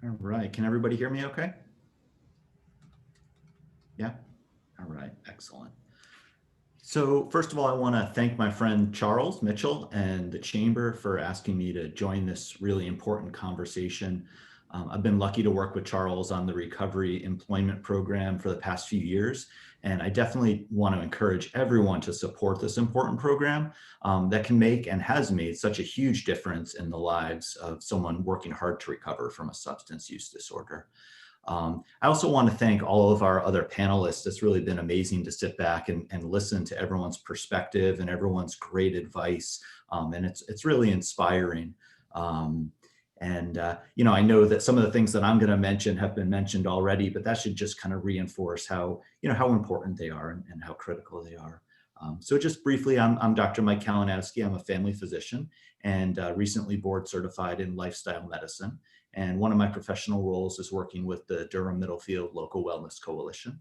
All right, can everybody hear me okay? Yeah, all right, excellent. So first of all, I want to thank my friend Charles Mitchell and the Chamber for asking me to join this really important conversation. I've been lucky to work with Charles on the Recovery Employment Program for the past few years, and I definitely want to encourage everyone to support this important program that can make and has made such a huge difference in the lives of someone working hard to recover from a substance use disorder. I also want to thank all of our other panelists. It's really been amazing to sit back and listen to everyone's perspective and everyone's great advice. And it's really inspiring. You know, I know that some of the things that I'm going to mention have been mentioned already, but that should just kind of reinforce how, you know, how important they are and how critical they are. So just briefly, I'm Dr. Mike Kalinowski. I'm a family physician and recently board certified in lifestyle medicine. And one of my professional roles is working with the Durham Middlefield Local Wellness Coalition.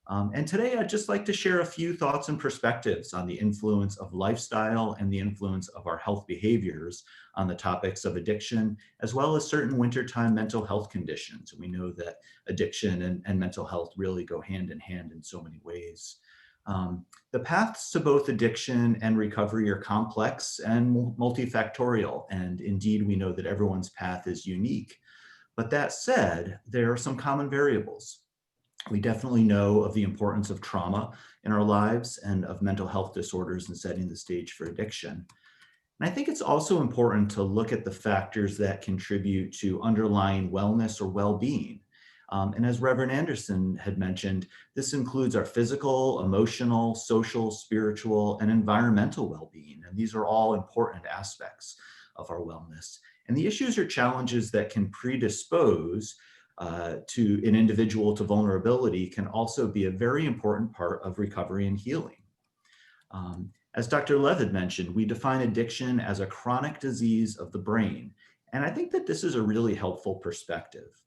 And today I'd just like to share a few thoughts and perspectives on the influence of lifestyle and the influence of our health behaviors on the topics of addiction, as well as certain wintertime mental health conditions. We know that addiction and mental health really go hand in so many ways. The paths to both addiction and recovery are complex and multifactorial, and indeed we know that everyone's path is unique. But that said, there are some common variables. We definitely know of the importance of trauma in our lives and of mental health disorders in setting the stage for addiction. And I think it's also important to look at the factors that contribute to underlying wellness or well-being. And as Reverend Anderson had mentioned, this includes our physical, emotional, social, spiritual, and environmental well-being. And these are all important aspects of our wellness. And the issues or challenges that can predispose to an individual to vulnerability can also be a very important part of recovery and healing. As Dr. Lev had mentioned, we define addiction as a chronic disease of the brain. And I think that this is a really helpful perspective.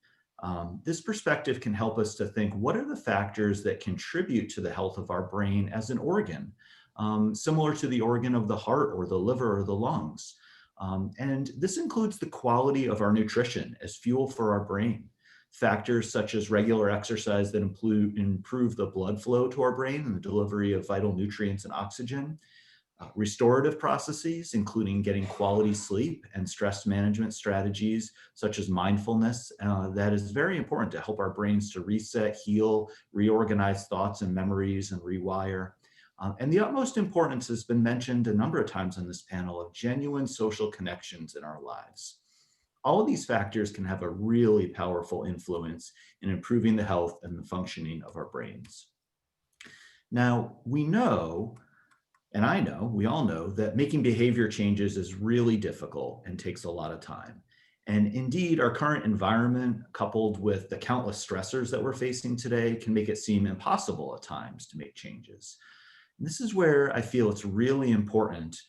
This perspective can help us to think, what are the factors that contribute to the health of our brain as an organ, similar to the organ of the heart or the liver or the lungs? And this includes the quality of our nutrition as fuel for our brain. Factors such as regular exercise that improve the blood flow to our brain and the delivery of vital nutrients and oxygen. Restorative processes, including getting quality sleep and stress management strategies such as mindfulness, that is very important to help our brains to reset, heal, reorganize thoughts and memories and rewire. And the utmost importance has been mentioned a number of times on this panel of genuine social connections in our lives. All of these factors can have a really powerful influence in improving the health and the functioning of our brains. Now, we know, and I know, we all know that making behavior changes is really difficult and takes a lot of time. And indeed, our current environment, coupled with the countless stressors that we're facing today, can make it seem impossible at times to make changes. And this is where I feel it's really important,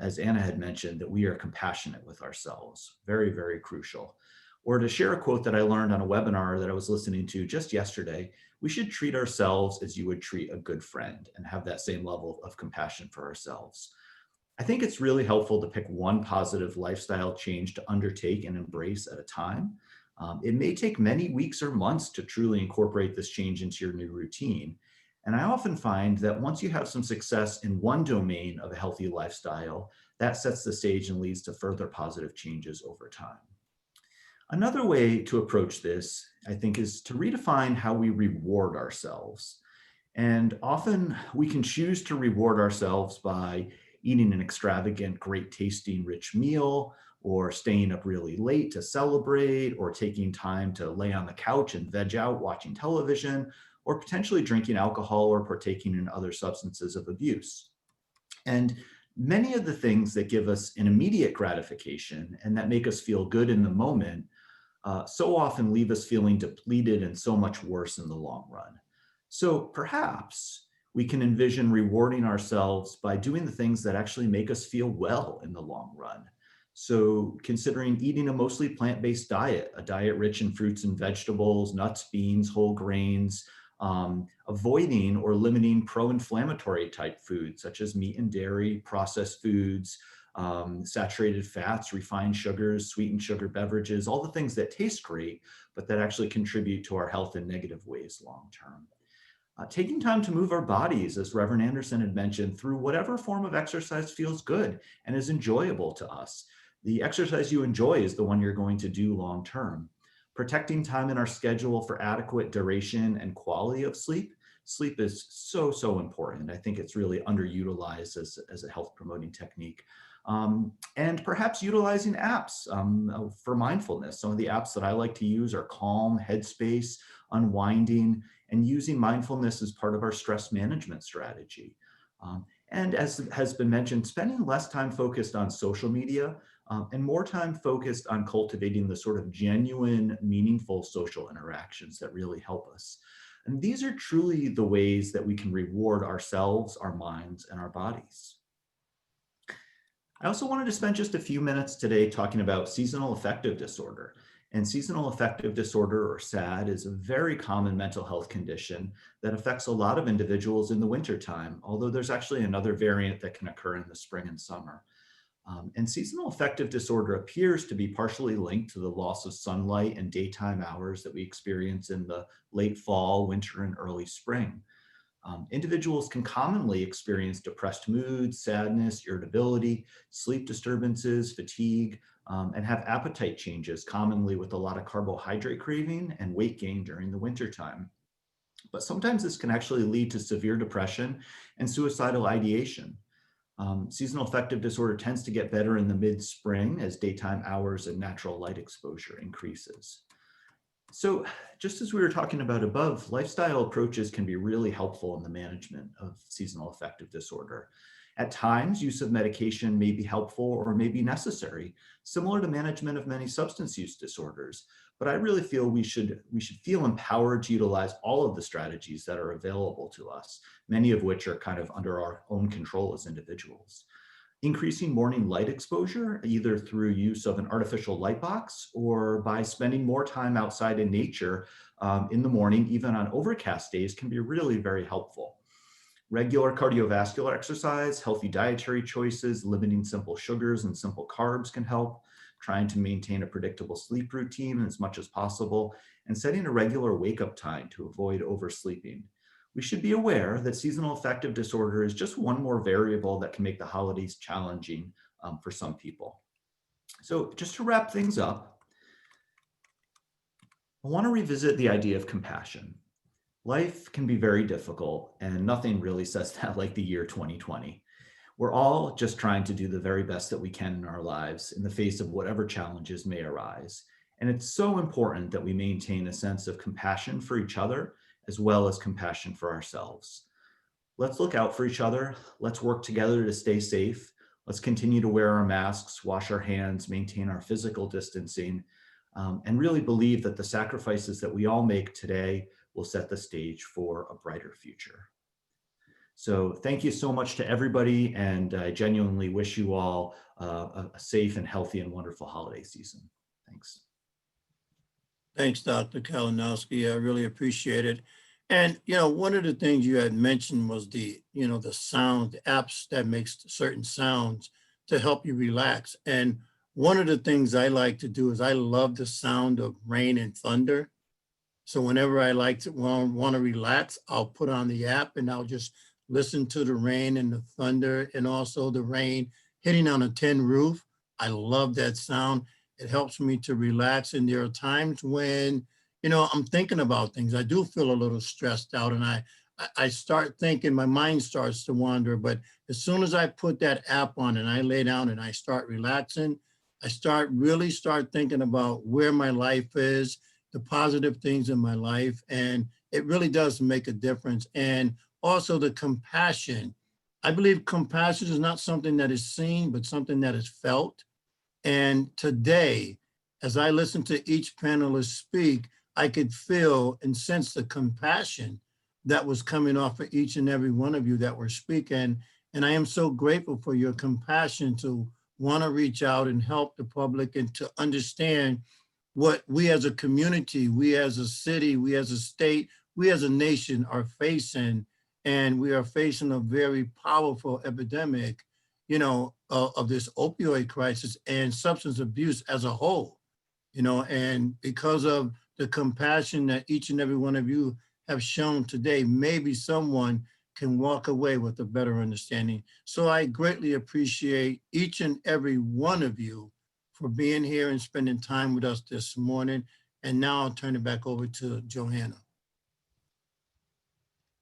as Anna had mentioned, that we are compassionate with ourselves. Very, very crucial. Or to share a quote that I learned on a webinar that I was listening to just yesterday, we should treat ourselves as you would treat a good friend and have that same level of compassion for ourselves. I think it's really helpful to pick one positive lifestyle change to undertake and embrace at a time. It may take many weeks or months to truly incorporate this change into your new routine. And I often find that once you have some success in one domain of a healthy lifestyle, that sets the stage and leads to further positive changes over time. Another way to approach this, I think, is to redefine how we reward ourselves. And often we can choose to reward ourselves by eating an extravagant, great tasting, rich meal, or staying up really late to celebrate, or taking time to lay on the couch and veg out watching television, or potentially drinking alcohol or partaking in other substances of abuse. And many of the things that give us an immediate gratification and that make us feel good in the moment so often leave us feeling depleted and so much worse in the long run. So perhaps we can envision rewarding ourselves by doing the things that actually make us feel well in the long run. So considering eating a mostly plant-based diet, a diet rich in fruits and vegetables, nuts, beans, whole grains, avoiding or limiting pro-inflammatory type foods such as meat and dairy, processed foods, saturated fats, refined sugars, sweetened sugar beverages, all the things that taste great, but that actually contribute to our health in negative ways long-term. Taking time to move our bodies, as Reverend Anderson had mentioned, through whatever form of exercise feels good and is enjoyable to us. The exercise you enjoy is the one you're going to do long-term. Protecting time in our schedule for adequate duration and quality of sleep. Sleep is so, so important. I think it's really underutilized as a health promoting technique. And perhaps utilizing apps for mindfulness. Some of the apps that I like to use are Calm, Headspace, Unwinding, and using mindfulness as part of our stress management strategy. And as has been mentioned, spending less time focused on social media and more time focused on cultivating the sort of genuine, meaningful social interactions that really help us. And these are truly the ways that we can reward ourselves, our minds, and our bodies. I also wanted to spend just a few minutes today talking about seasonal affective disorder. And seasonal affective disorder, or SAD, is a very common mental health condition that affects a lot of individuals in the wintertime, although there's actually another variant that can occur in the spring and summer. And seasonal affective disorder appears to be partially linked to the loss of sunlight and daytime hours that we experience in the late fall, winter, and early spring. Individuals can commonly experience depressed moods, sadness, irritability, sleep disturbances, fatigue, and have appetite changes, commonly with a lot of carbohydrate craving and weight gain during the wintertime. But sometimes this can actually lead to severe depression and suicidal ideation. Seasonal affective disorder tends to get better in the mid-spring as daytime hours and natural light exposure increases. So just as we were talking about above, lifestyle approaches can be really helpful in the management of seasonal affective disorder. At times, use of medication may be helpful or may be necessary, similar to management of many substance use disorders. But I really feel we should feel empowered to utilize all of the strategies that are available to us, many of which are kind of under our own control as individuals. Increasing morning light exposure, either through use of an artificial light box or by spending more time outside in nature in the morning, even on overcast days, can be really very helpful. Regular cardiovascular exercise, healthy dietary choices, limiting simple sugars and simple carbs can help. Trying to maintain a predictable sleep routine as much as possible, and setting a regular wake-up time to avoid oversleeping. We should be aware that seasonal affective disorder is just one more variable that can make the holidays challenging for some people. So just to wrap things up, I want to revisit the idea of compassion. Life can be very difficult, and nothing really says that like the year 2020. We're all just trying to do the very best that we can in our lives in the face of whatever challenges may arise. And it's so important that we maintain a sense of compassion for each other as well as compassion for ourselves. Let's look out for each other. Let's work together to stay safe. Let's continue to wear our masks, wash our hands, maintain our physical distancing, and really believe that the sacrifices that we all make today will set the stage for a brighter future. So thank you so much to everybody, and I genuinely wish you all a safe and healthy and wonderful holiday season. Thanks. Thanks, Dr. Kalinowski. I really appreciate it. And, one of the things you had mentioned was the sound, the apps that makes certain sounds to help you relax. And one of the things I like to do is I love the sound of rain and thunder. So whenever I want to relax, I'll put on the app and I'll just listen to the rain and the thunder, and also the rain hitting on a tin roof. I love that sound. It helps me to relax. And there are times when, I'm thinking about things. I do feel a little stressed out, and I start thinking, my mind starts to wander. But as soon as I put that app on and I lay down and I start relaxing, I really start thinking about where my life is, the positive things in my life. And it really does make a difference. And also the compassion. I believe compassion is not something that is seen, but something that is felt. And today, as I listen to each panelist speak, I could feel and sense the compassion that was coming off of each and every one of you that were speaking. And I am so grateful for your compassion to want to reach out and help the public and to understand what we as a community, we as a city, we as a state, we as a nation are facing, and we are facing a very powerful epidemic, of this opioid crisis and substance abuse as a whole, and because of the compassion that each and every one of you have shown today, maybe someone can walk away with a better understanding. So I greatly appreciate each and every one of you for being here and spending time with us this morning. And now I'll turn it back over to Johanna.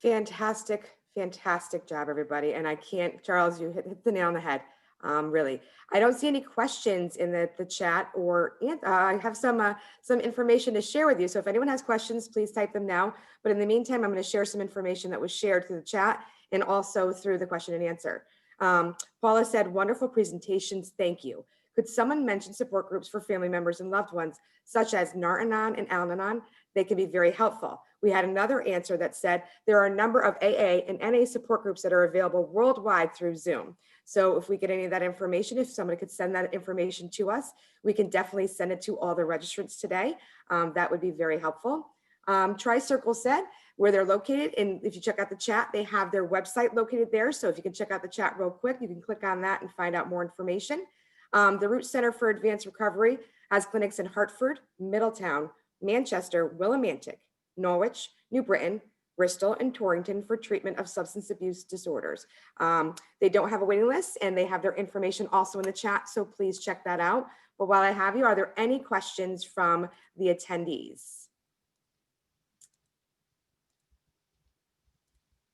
Fantastic, fantastic job, everybody. And I can't, Charles, you hit the nail on the head. Really, I don't see any questions in the chat, or I have some information to share with you. So if anyone has questions, please type them now. But in the meantime, I'm going to share some information that was shared through the chat and also through the question and answer. Paula said, wonderful presentations, thank you. Could someone mention support groups for family members and loved ones, such as Nar-Anon and Al-Anon? They can be very helpful. We had another answer that said there are a number of AA and NA support groups that are available worldwide through Zoom. So if we get any of that information, if somebody could send that information to us, we can definitely send it to all the registrants today. That would be very helpful. Tricircle said where they're located, and if you check out the chat, they have their website located there. So if you can check out the chat real quick, you can click on that and find out more information. The Root Center for Advanced Recovery has clinics in Hartford, Middletown, Manchester, Willimantic, Norwich, New Britain, Bristol, and Torrington for treatment of substance abuse disorders. They don't have a waiting list, and they have their information also in the chat, so please check that out. But while I have you, are there any questions from the attendees?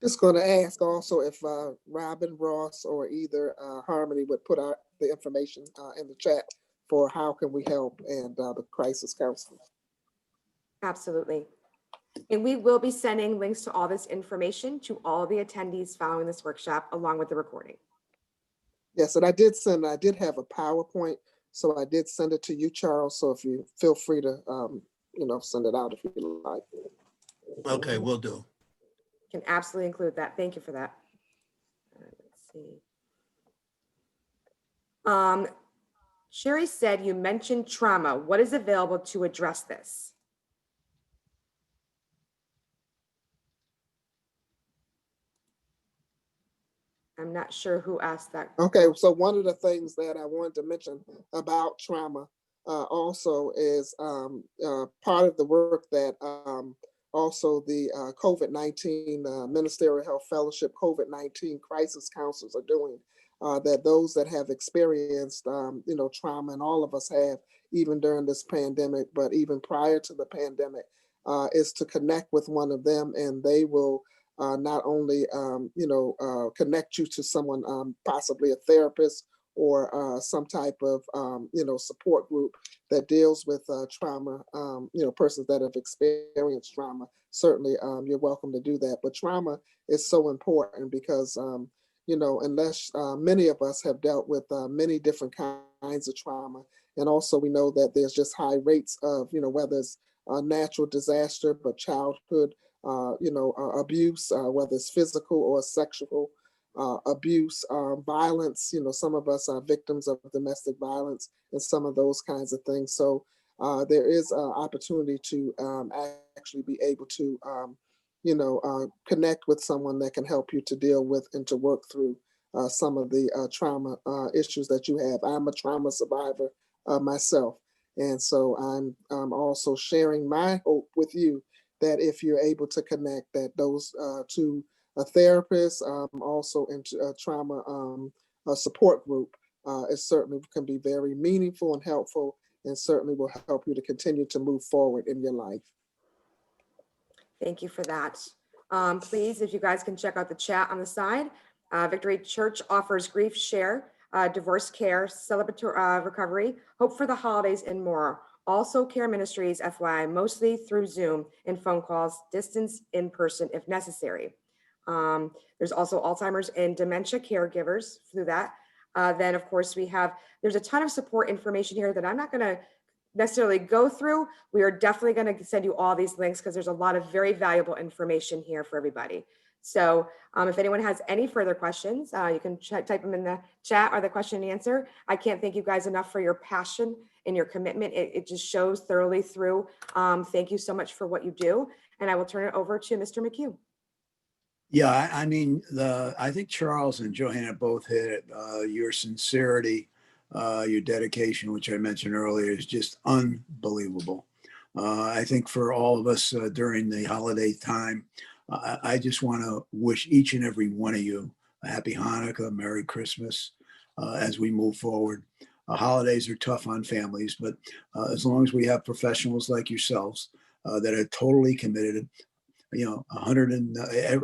Just going to ask also if Robyn, Ross, or either Harmony would put out the information in the chat for how can we help and the crisis counseling. Absolutely. And we will be sending links to all this information to all the attendees following this workshop, along with the recording. Yes, and I did have a PowerPoint, so I did send it to you, Charles. So if you feel free to, send it out if you like. Okay, will do. Can absolutely include that. Thank you for that. Let's see. Sherry said you mentioned trauma. What is available to address this? I'm not sure who asked that. Okay, so one of the things that I wanted to mention about trauma also is part of the work that also the COVID-19 Ministerial Health Fellowship COVID-19 crisis counselors are doing, that those that have experienced, trauma, and all of us have, even during this pandemic, but even prior to the pandemic, is to connect with one of them, and they will not only, connect you to someone, possibly a therapist or some type of, support group that deals with trauma, persons that have experienced trauma. Certainly, you're welcome to do that. But trauma is so important because, unless many of us have dealt with many different kinds of trauma. And also we know that there's just high rates of, whether it's a natural disaster, but childhood abuse, whether it's physical or sexual abuse, violence. Some of us are victims of domestic violence and some of those kinds of things. So there is an opportunity to actually be able to, connect with someone that can help you to deal with and to work through some of the trauma issues that you have. I'm a trauma survivor myself. And so I'm also sharing my hope with you that if you're able to connect, that those to a therapist, also into a trauma a support group, it certainly can be very meaningful and helpful, and certainly will help you to continue to move forward in your life. Thank you for that. Please, if you guys can check out the chat on the side, Victory Church offers grief share, divorce care, celebratory recovery, hope for the holidays, and more. Also care ministries, FYI, mostly through Zoom and phone calls, distance, in person if necessary. There's also Alzheimer's and dementia caregivers through that. Then of course there's a ton of support information here that I'm not gonna necessarily go through. We are definitely gonna send you all these links because there's a lot of very valuable information here for everybody. So if anyone has any further questions, you can type them in the chat or the question and answer. I can't thank you guys enough for your passion and your commitment. It just shows thoroughly through. Thank you so much for what you do. And I will turn it over to Mr. McHugh. Yeah, I mean, I think Charles and Johanna both hit it. Your sincerity, your dedication, which I mentioned earlier, is just unbelievable. I think for all of us during the holiday time, I just want to wish each and every one of you a happy Hanukkah, Merry Christmas as we move forward. Holidays are tough on families, but as long as we have professionals like yourselves that are totally committed, 100 and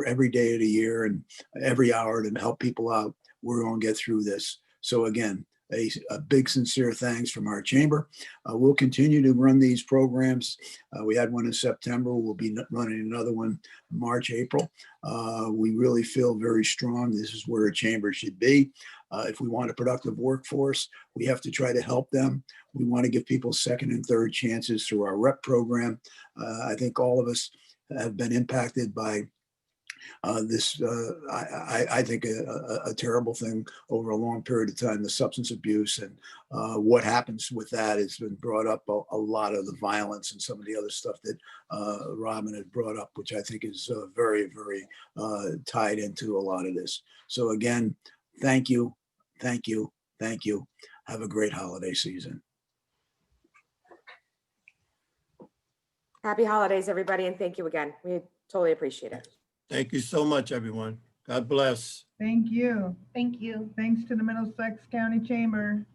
every day of the year and every hour to help people out, we're going to get through this. So again, a big sincere thanks from our chamber. We'll continue to run these programs. We had one in September. We'll be running another one March, April. We really feel very strong. This is where a chamber should be. If we want a productive workforce, we have to try to help them. We want to give people second and third chances through our rep program. I think all of us have been impacted by this, I think, a terrible thing over a long period of time, the substance abuse and what happens with that has been brought up, a lot of the violence and some of the other stuff that Robyn had brought up, which I think is very, very tied into a lot of this. So again, thank you, thank you, thank you. Have a great holiday season. Happy holidays, everybody, and thank you again. We totally appreciate it. Thank you so much, everyone. God bless. Thank you. Thank you. Thanks to the Middlesex County Chamber.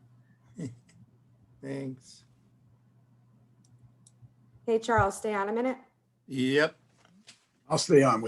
Thanks. Hey, Charles, stay on a minute. Yep. I'll stay on with